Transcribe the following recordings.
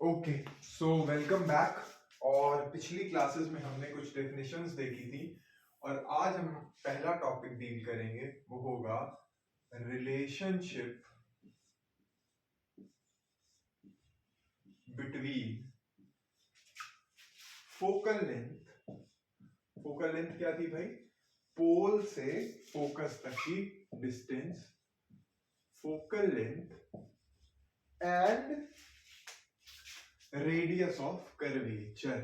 Okay, so welcome back. और पिछली classes में हमने कुछ डेफिनेशंस देखी थी और आज हम पहला टॉपिक डील करेंगे, वो होगा relationship between focal length. Focal length क्या थी भाई? पोल से फोकस तक की distance, focal length and radius of curvature.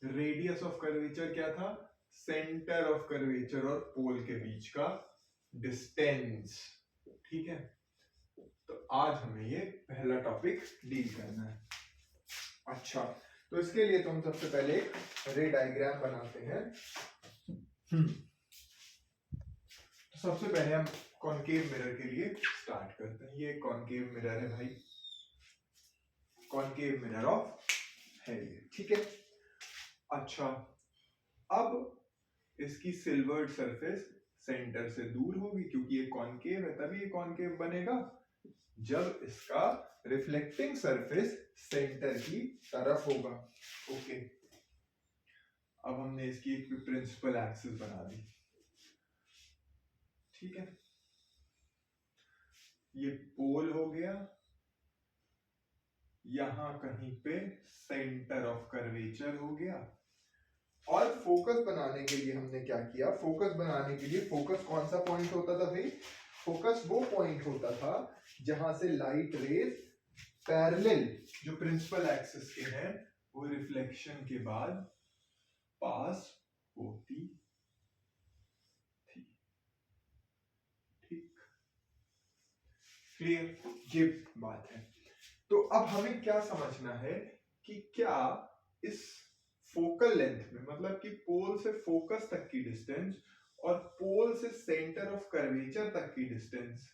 Radius of curvature क्या था? सेंटर ऑफ कर्वेचर और पोल के बीच का डिस्टेंस। ठीक है, तो आज हमें ये पहला टॉपिक डील करना है। अच्छा, तो इसके लिए तो हम सबसे पहले एक रे डायग्राम बनाते हैं। तो सबसे पहले हम कॉनकेव मिरर के लिए स्टार्ट करते हैं। ये कॉनकेव मिरर है भाई, कॉनकेव मिरर ऑफ है ये, ठीक है। अच्छा, अब इसकी सिल्वर्ड सरफेस सेंटर से दूर होगी क्योंकि ये कॉनकेव है, तभी ये कॉनकेव बनेगा जब इसका रिफ्लेक्टिंग सरफेस सेंटर की तरफ होगा। ओके, अब हमने इसकी एक प्रिंसिपल एक्सिस बना दी, ठीक है। ये पोल हो गया, यहां कहीं पे सेंटर ऑफ कर्वेचर हो गया। और फोकस बनाने के लिए हमने क्या किया? फोकस बनाने के लिए फोकस कौन सा पॉइंट होता था भाई? फोकस वो पॉइंट होता था जहां से लाइट रेज पैरेलल जो प्रिंसिपल एक्सिस के हैं वो रिफ्लेक्शन के बाद पास होती थी। ठीक, क्लियर? ये बात है। तो अब हमें क्या समझना है कि क्या इस फोकल लेंथ में, मतलब कि पोल से फोकस तक की डिस्टेंस और पोल से सेंटर ऑफ कर्वेचर तक की डिस्टेंस,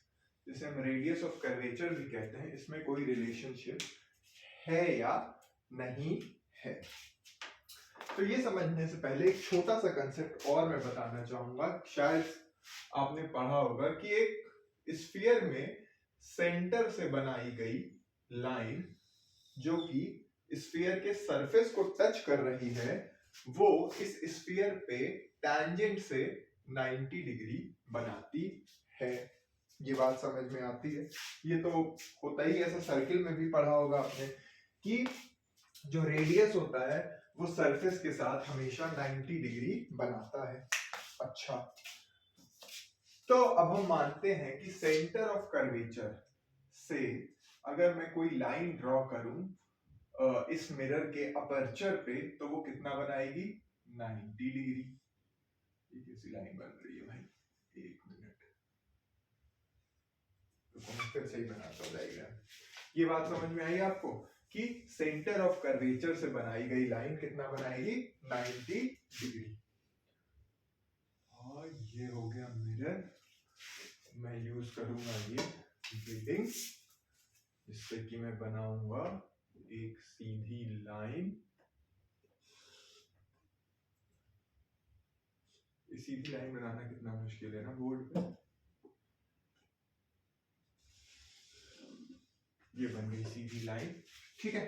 जिसे हम रेडियस ऑफ कर्वेचर भी कहते हैं, इसमें कोई रिलेशनशिप है या नहीं है। तो ये समझने से पहले एक छोटा सा कंसेप्ट और मैं बताना चाहूंगा। शायद आपने पढ़ा होगा कि एक स्फीयर में सेंटर से बनाई गई लाइन जो कि स्फीयर के सरफेस को टच कर रही है, वो इस स्फीयर पे टैंजेंट से 90 डिग्री बनाती है। ये बात समझ में आती है? ये तो होता ही, ऐसा सर्किल में भी पढ़ा होगा आपने कि जो रेडियस होता है वो सरफेस के साथ हमेशा 90 डिग्री बनाता है। अच्छा, तो अब हम मानते हैं कि सेंटर ऑफ कर्वेचर से अगर मैं कोई लाइन ड्रॉ करूं इस मिरर के अपर्चर पे, तो वो कितना बनाएगी? 90 डिग्री। ये कैसी लाइन बन रही है भाई? एक मिनट, तो मैं फिर से ही बनाता हूं डायग्राम। ये बात समझ में आई आपको कि सेंटर ऑफ कर्वेचर से बनाई गई लाइन कितना बनाएगी? 90 डिग्री। और ये हो गया मिरर। मैं यूज करूंगा ये ग्रेडिंग, जिससे कि मैं बनाऊंगा एक सीधी लाइन। सीधी लाइन बनाना कितना मुश्किल है ना बोर्ड पे। ये बन गई सीधी लाइन, ठीक है।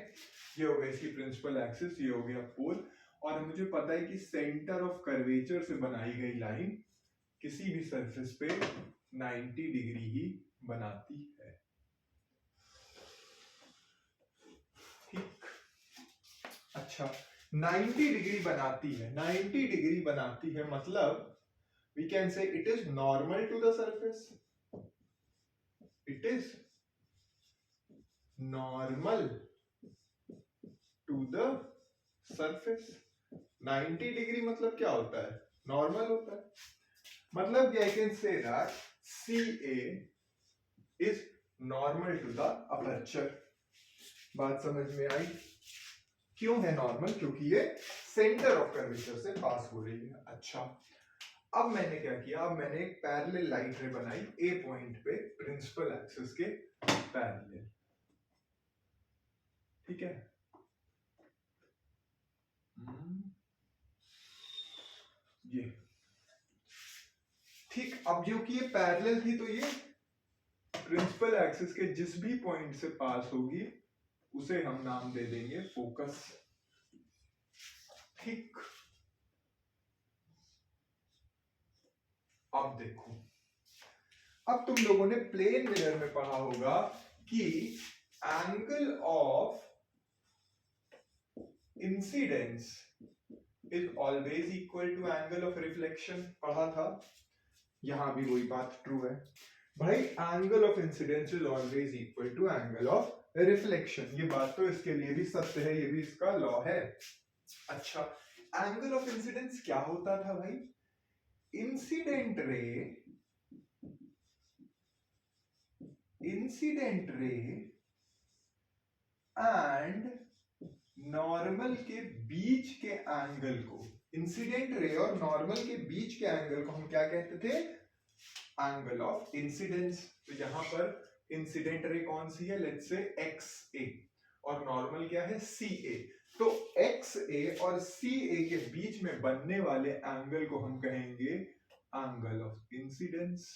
ये हो गया इसकी प्रिंसिपल एक्सिस, ये हो गया पोल। और मुझे पता है कि सेंटर ऑफ कर्वेचर से बनाई गई लाइन किसी भी सरफेस पे 90 डिग्री ही बनाती है। ठीक, अच्छा, 90 डिग्री बनाती है। 90 डिग्री बनाती है मतलब we can say it is normal to the surface. It is normal to the surface. 90 degree मतलब क्या होता है? नॉर्मल होता है। मतलब I can say that CA is normal to the aperture. बात समझ में आई? क्यों है नॉर्मल? क्योंकि ये सेंटर ऑफ कर्वेचर से पास हो रही है। अच्छा, अब मैंने क्या किया? अब मैंने एक पैरेलल लाइन रे बनाई ए पॉइंट पे प्रिंसिपल एक्सिस के पैरेलल, ठीक है। ये ठीक, अब जो कि ये पैरेलल थी तो ये प्रिंसिपल एक्सिस के जिस भी पॉइंट से पास होगी उसे हम नाम दे देंगे फोकस। ठीक, अब देखो, अब तुम लोगों ने प्लेन मिरर में पढ़ा होगा कि angle of incidence is always equal to angle of reflection, पढ़ा था। यहां भी वही बात ट्रू है भाई, angle of incidence is always equal to angle of reflection. ये बात तो इसके लिए भी सत्य है, ये भी इसका लॉ है। अच्छा, एंगल ऑफ इंसिडेंस क्या होता था भाई? इंसिडेंट रे एंड नॉर्मल के बीच के एंगल को, इंसिडेंट रे और नॉर्मल के बीच के एंगल को हम क्या कहते थे? Angle of incidence. तो यहां पर इंसिडेंट रे कौन सी है? लेट्स से एक्स ए, और नॉर्मल क्या है? सी ए। तो एक्स ए और सी ए के बीच में बनने वाले एंगल को हम कहेंगे एंगल ऑफ इंसिडेंस।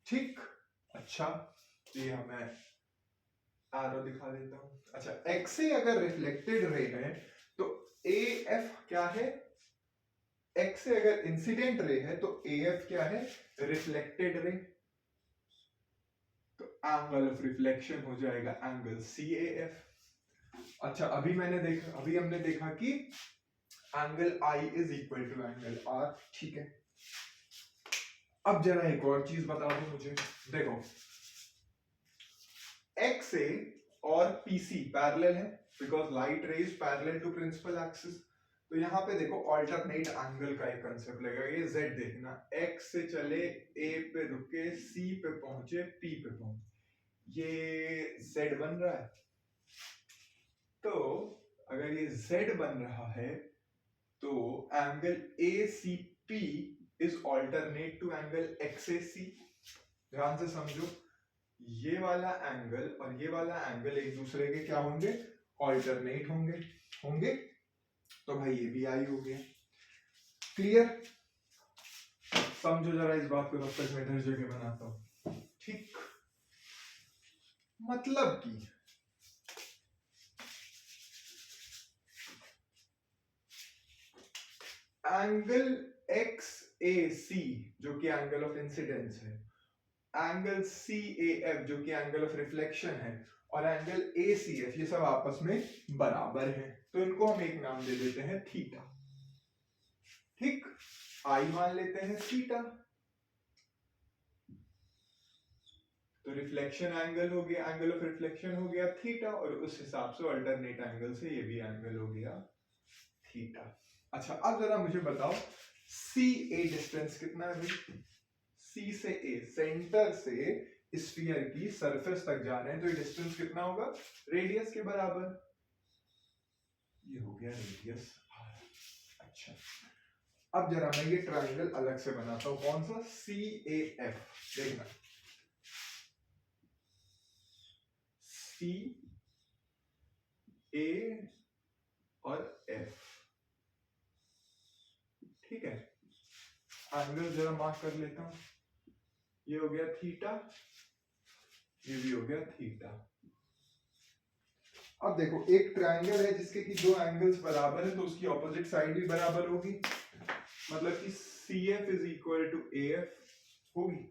ठीक, अच्छा, ये हमें एरो दिखा देता हूं। अच्छा, एक्स ए अगर रिफ्लेक्टेड रे है तो ए एफ क्या है? एक्स से अगर इंसिडेंट रे है तो ए एफ क्या है? Reflected ray. तो एंगल ऑफ रिफ्लेक्शन हो जाएगा एंगल सी ए एफ। अच्छा, अभी हमने देखा कि angle I is equal to angle R. ठीक है, अब जरा एक और चीज बता दो मुझे। देखो, एक्स ए और पीसी पैरेलल है because light ray is parallel to principal axis. तो यहाँ पे देखो ऑल्टरनेट एंगल का एक कंसेप्ट लगेगा। ये z देखना, x से चले a पे रुके c पे पहुंचे p पे पहुंचे, ये z बन रहा है। तो अगर ये z बन रहा है तो angle ACP is alternate to angle XAC। ध्यान से समझो, ये वाला एंगल और ये वाला एंगल एक दूसरे के क्या होंगे? ऑल्टरनेट होंगे। तो भाई ये भी आई हो गया। क्लियर? समझो जरा इस बात को, तब तक मैं इधर जगह बनाता हूं। ठीक, मतलब कि एंगल XAC जो कि एंगल ऑफ इंसिडेंस है, एंगल CAF जो कि एंगल ऑफ रिफ्लेक्शन है, और एंगल ACF ये सब आपस में बराबर है। तो इनको हम एक नाम दे देते हैं थीटा। ठीक, आई मान लेते हैं थीटा। तो रिफ्लेक्शन एंगल हो गया, एंगल ऑफ रिफ्लेक्शन हो गया थीटा, और उस हिसाब से अल्टरनेट एंगल से ये भी एंगल हो गया थीटा। अच्छा, अब जरा मुझे बताओ CA डिस्टेंस कितना है भाई? C से A, सेंटर से स्फीयर की सरफेस तक जा रहे हैं, तो ये डिस्टेंस कितना होगा? रेडियस के बराबर। ये हो गया रेडियस। अच्छा, अब जरा मैं ये ट्रायंगल अलग से बनाता हूं। कौन सा? CAF। देखना, C A और F। ठीक है, एंगल जरा मार्क कर लेता हूं। ये हो गया थीटा, ये भी हो गया थीटा। अब देखो, एक ट्रायंगल है जिसके कि दो एंगल्स बराबर है, तो उसकी ऑपोजिट साइड भी बराबर होगी। मतलब कि CF is equal to AF होगी।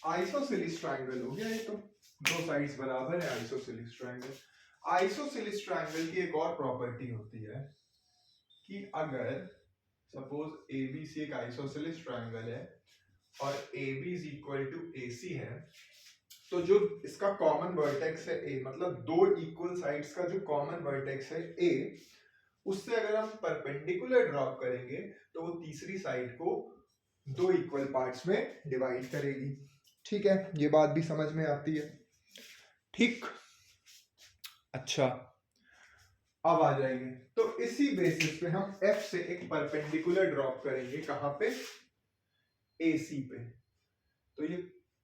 आइसोसेलेस ट्रायंगल हो गया ये तो, दो साइड्स बराबर है, आइसोसेलेस ट्रायंगल। आइसोसेलेस ट्रायंगल की एक और प्रॉपर्टी होती है कि अगर सपोज ABC एक आइसोसेलेस ट्रायंगल है और AB is equal to AC है, तो जो इसका कॉमन वर्टेक्स है A, मतलब दो इक्वल साइड्स का जो कॉमन वर्टेक्स है A, उससे अगर हम परपेंडिकुलर ड्रॉप करेंगे तो वो तीसरी साइड को दो इक्वल पार्ट्स में डिवाइड करेगी। ठीक है, ये बात भी समझ में आती है। ठीक, अच्छा, अब आ जाएंगे तो इसी बेसिस पे हम F से एक परपेंडिकुलर ड्रॉप करेंगे। कहां पे? AC पे। तो ये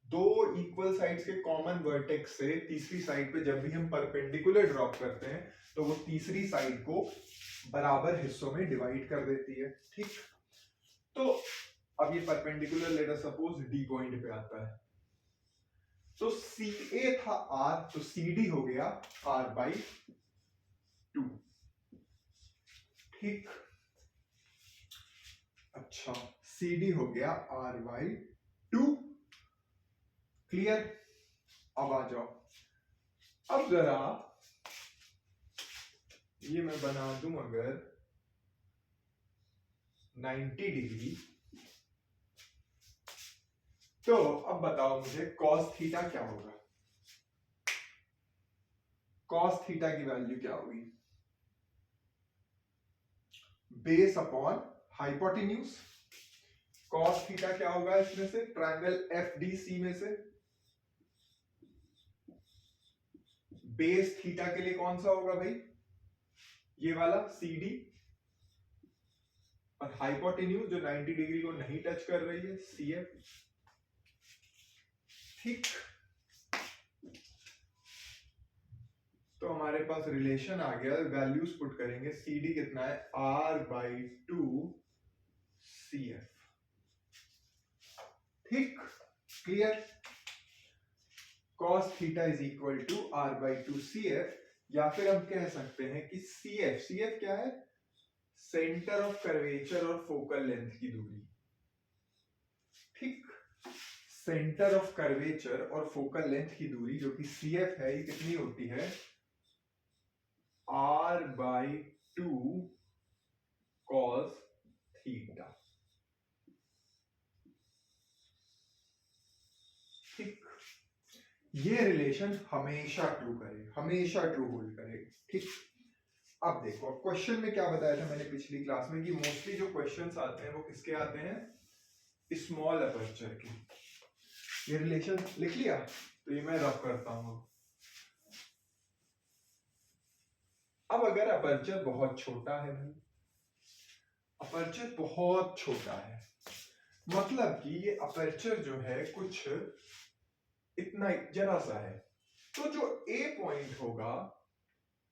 दो इक्वल साइड्स के कॉमन वर्टेक्स से तीसरी साइड पे जब भी हम परपेंडिकुलर ड्रॉप करते हैं तो वो तीसरी साइड को बराबर हिस्सों में डिवाइड कर देती है। ठीक, तो अब ये perpendicular let us suppose D point पे आता है, तो CA था R, तो CD हो गया R/2। ठीक, अच्छा CD हो गया R/2। क्लियर? अब आ जाओ, अब जरा ये मैं बना दूं अगर 90 डिग्री, तो अब बताओ मुझे cos थीटा क्या होगा? cos थीटा की वैल्यू क्या होगी? Base upon hypotenuse. cos theta क्या होगा इसमें से? ट्रायंगल FDC में से बेस थीटा के लिए कौन सा होगा भाई? ये वाला CD, और हाइपोटेन्यूज जो 90 डिग्री को नहीं टच कर रही है CF। ठीक, तो हमारे पास रिलेशन आ गया, वैल्यूज पुट करेंगे। CD कितना है? R/2 CF। ठीक, clear? cos theta is equal to R/2 CF, या फिर हम कह सकते हैं कि CF क्या है? सेंटर ऑफ कर्वेचर और फोकल लेंथ की दूरी। ठीक, सेंटर ऑफ कर्वेचर और फोकल लेंथ की दूरी जो कि CF है, ये कितनी होती है? R/2 cos theta. ठीक, ये रिलेशन हमेशा ट्रू करे, हमेशा ट्रू होल्ड करे। ठीक, अब देखो, अब क्वेश्चन में क्या बताया था मैंने पिछली क्लास में कि मोस्टली जो क्वेश्चंस आते हैं वो किसके आते हैं? स्मॉल अपर्चर के। ये रिलेशन लिख लिया, तो ये मैं रफ करता हूं। अब अगर अपर्चर बहुत छोटा है भाई, अपर्चर बहुत छोटा है, मतलब कि ये अपर्चर जो है कुछ इतना जरा सा है, तो जो ए पॉइंट होगा,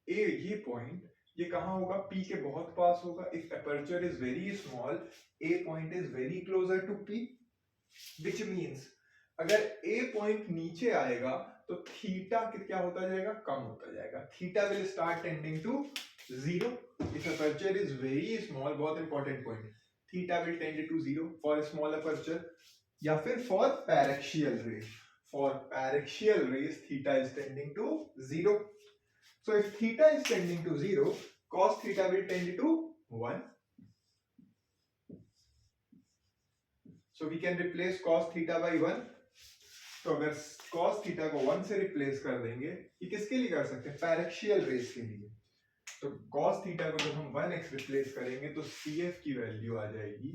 ये पॉइंट, ये कहां होगा? P के बहुत पास होगा। If aperture is very small, A point is very closer to P, which means अगर A पॉइंट नीचे आएगा तो थीटा क्या होता जाएगा? कम होता जाएगा। Theta will start tending to 0 if aperture is very small. बहुत important point, theta will tend to 0 for small aperture, या फिर for paraxial rays. For paraxial rays theta is tending to 0. So if theta is tending to 0, cos theta will tend to 1. So we can replace cos theta by 1. तो अगर cos theta को 1 से replace कर देंगे, ये किसके लिए कर सकते हैं? पैरेक्शियल रेज के लिए। तो cos theta को जब हम 1x रिप्लेस करेंगे तो CF की वैल्यू आ जाएगी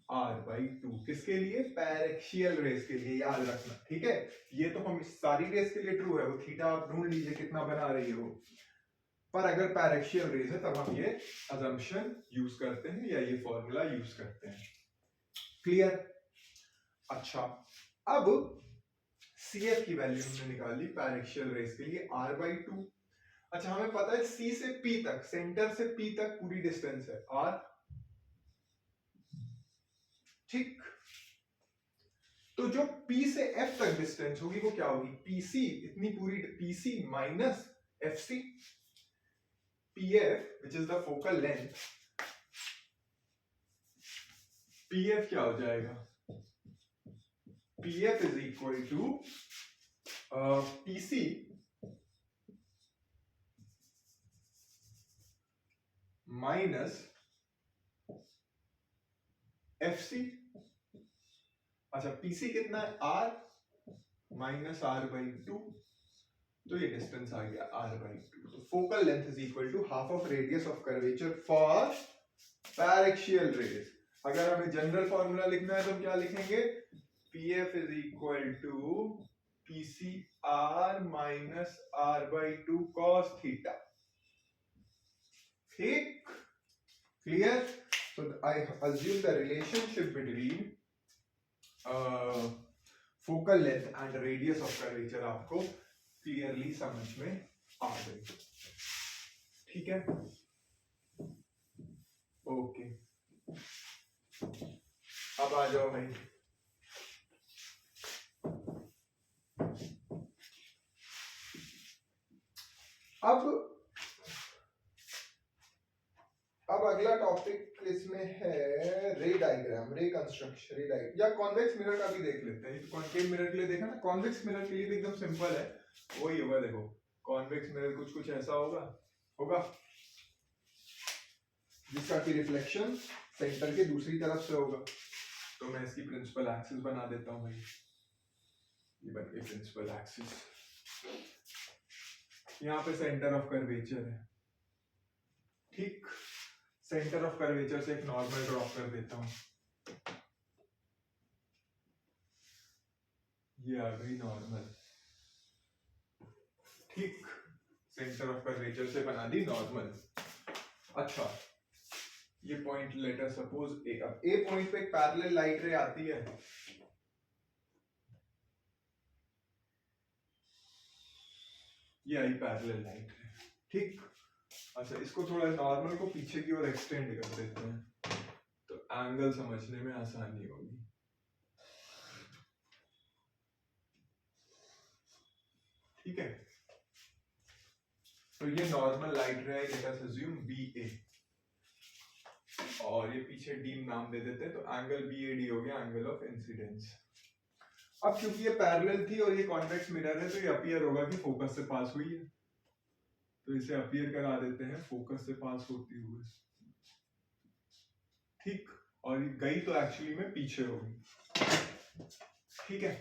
R/2। किसके लिए? पैरेक्शियल रेज के लिए, याद रखना। ठीक है, ये तो हम सारी रेज के लिए ट्रू है, वो थीटा आप ढूंढ लीजिए कितना बना रही है वो। पर अगर पैरेक्शियल रेज है तब हम ये अजम्पशन यूज करते हैं या ये फॉर्मूला यूज करते हैं। क्लियर? अच्छा, अब CF की वैल्यू हमने निकाली पैरेक्शियल रेज के लिए R/2। अच्छा, हमें पता है C से P तक, सेंटर से P तक पूरी डिस्टेंस है R। ठीक, तो जो P से F तक डिस्टेंस होगी वो क्या होगी? PC, इतनी पूरी PC minus FC। PF which is the focal length, PF क्या हो जाएगा? PF is equal to PC minus FC। अच्छा, PC कितना है? R माइनस R/2, तो ये डिस्टेंस आ गया R/2। तो focal length is equal to half of radius of curvature for paraxial rays. अगर हमें जनरल फॉर्मूला लिखना है तो हम क्या लिखेंगे? PF is equal to PC R minus R/2 cos theta. ठीक, clear? So I assume the relationship between focal length and radius of curvature आपको क्लियरली समझ में आ गई। ठीक है, ओके, अब आ जाओ भाई। अब अगला टॉपिक इसमें है रे डायग्राम, रे कंस्ट्रक्शन, रे डायग्राम या कॉन्वेक्स मिरर का भी देख लेते हैं। कॉन्केव मिरर के लिए देखा ना, कॉन्वेक्स मिरर के लिए भी एकदम सिंपल है, वही होगा। देखो कॉन्वेक्स मिरर कुछ ऐसा होगा जिसका की रिफ्लेक्शन सेंटर के दूसरी तरफ से होगा। तो मैं इसकी प्रिंसिपल एक्सिस बना देता हूँ भाई, ये बन गई प्रिंसिपल एक्सिस। यहाँ पे सेंटर ऑफ कर्वेचर है, ठीक। सेंटर ऑफ कर्वेचर से एक नॉर्मल ड्रॉ कर देता हूँ, ये आ गई नॉर्मल, ठीक। सेंटर ऑफ कर्वेचर से बना दी नॉर्मल। अच्छा, ये पॉइंट लेटर सपोज ए। अब ए पॉइंट पे एक पैरेलल लाइट रे आती है, ये आई पैरेलल लाइट रे, ठीक। अच्छा, इसको थोड़ा नॉर्मल को पीछे की ओर एक्सटेंड कर देते हैं तो एंगल समझने में आसानी होगी। ठीक है, तो ये नॉर्मल लाइट रे है, लेट अस अज्यूम BA, और ये पीछे डी नाम दे देते हैं, तो एंगल BAD हो गया एंगल ऑफ इंसिडेंस। अब क्योंकि ये पैरेलल थी और ये कॉन्वेक्स मिरर है, तो ये अपीयर होगा कि फोकस से पास हुई है, तो इसे अपीयर करा देते हैं फोकस से पास होती हुए, ठीक। और ये गई तो एक्चुअली में पीछे होगी, ठीक है।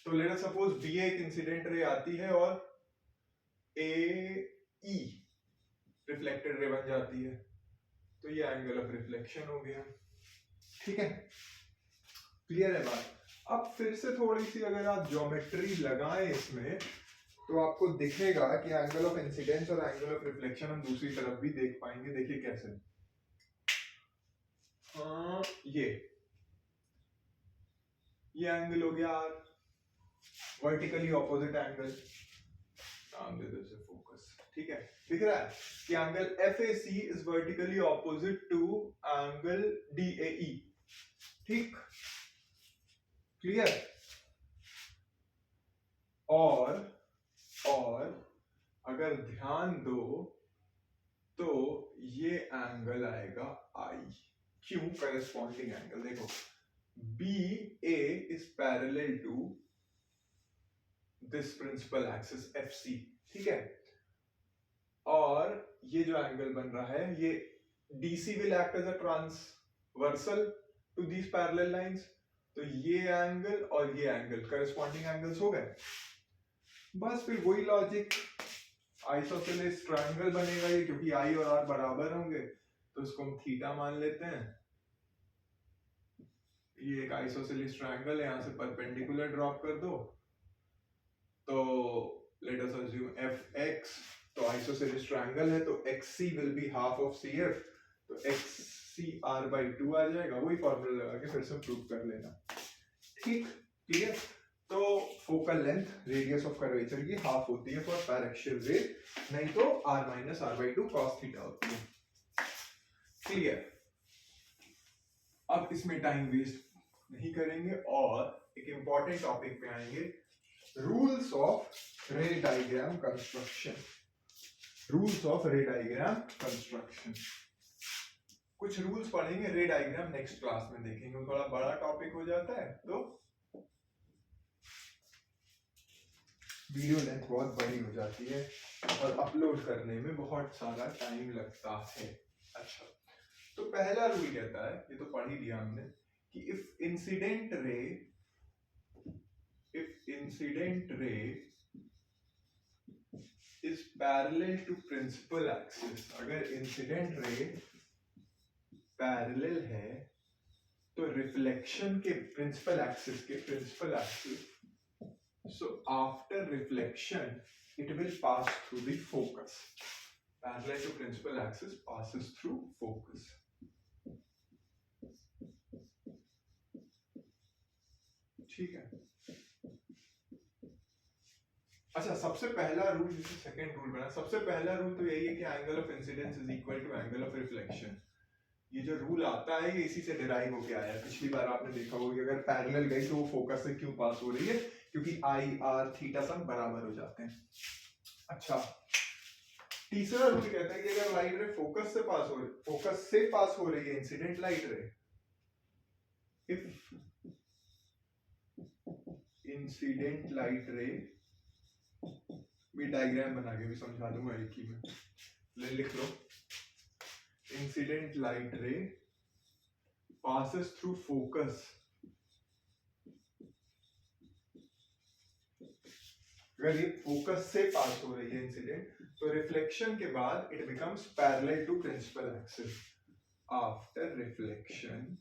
तो लेट अस सपोज BA एक इंसिडेंट रे आती है और AE रिफ्लेक्टेड रे बन जाती है, तो ये एंगल ऑफ रिफ्लेक्शन हो गया, ठीक है। क्लियर है बात। अब फिर से थोड़ी सी अगर आप ज्योमेट्री लगाएं इसमें, तो आपको दिखेगा कि एंगल ऑफ इंसिडेंस और एंगल ऑफ रिफ्लेक्शन हम दूसरी तरफ भी देख पाएंगे। देखिए कैसे, ये एंगल हो गया R, वर्टिकली ऑपोजिट एंगल, नाम दे दो इसे फोकस, ठीक है। दिख रहा है कि angle FAC is vertically opposite to angle DAE, ठीक। क्लियर। और अगर ध्यान दो तो ये एंगल आएगा I, क्यों? करस्पॉन्डिंग एंगल देखो, BA is parallel to this principal axis FC, ठीक है। और ये जो एंगल बन रहा है, ये DC will act as a transversal to these parallel lines, तो ये एंगल और ये एंगल करस्पॉन्डिंग एंगल्स हो गए। बस फिर वही लॉजिक, आइसोसेलेस ट्रायंगल बनेगा ये, क्योंकि I और R बराबर होंगे, तो इसको हम थीटा मान लेते हैं। ये एक आइसोसेलेस ट्रायंगल है, यहां से परपेंडिकुलर ड्रॉप कर दो, तो लेट अस अज्यूम FX, तो आइसोसेलेस ट्रायंगल है, तो XC will be half of CF, तो XCR/2 आ जाएगा। वही फॉर्मूला लगा के फिर से प्रूव कर लेना, ठीक। क्लियर। तो focal length radius of curvature की हाफ होती है फॉर पैरेक्शियल रे, नहीं तो R- R/2 cos थीटा होती है। क्लियर। अब इसमें टाइम वेस्ट नहीं करेंगे और एक इंपॉर्टेंट टॉपिक पे आएंगे, रूल्स ऑफ रे डायग्राम कंस्ट्रक्शन। रूल्स ऑफ रे डायग्राम कंस्ट्रक्शन, कुछ रूल्स पढ़ेंगे, रे डायग्राम नेक्स्ट क्लास में देखेंगे, थोड़ा बड़ा टॉपिक हो जाता है तो वीडियो लेंथ बहुत बड़ी हो जाती है और अपलोड करने में बहुत सारा टाइम लगता है। अच्छा, तो पहला रूल कहता है, ये तो पढ़ ही लिया हमने, कि if incident ray is parallel to principal axis, अगर इंसिडेंट रे पैरेलल है तो रिफ्लेक्शन के principal axis, so after reflection it will pass through the focus, parallel to principal axis passes through focus, ठीक है। अच्छा, सबसे पहला रूल, जैसे सेकंड रूल बना, सबसे पहला रूल तो यही है कि angle of incidence is equal to angle of reflection. ये जो रूल आता है ये इसी से डिराइव होके आया है। पिछली बार आपने देखा होगा कि अगर पैरेलल गई तो वो फोकस से क्यों पास हो रही है, क्योंकि आई आर थीटा सब बराबर हो जाते हैं। अच्छा, तीसरा रूल कहता है कि अगर लाइट रे फोकस से पास हो रही है इंसिडेंट लाइट रे, इफ इंसिडेंट लाइट रे, भी डायग्राम बना के भी समझा दूंगा एक ही में, लिख लो। Incident light ray passes through focus, अगर ये फोकस से पास हो रही है इंसिडेंट, तो रिफ्लेक्शन के बाद it becomes parallel to principal axis. After reflection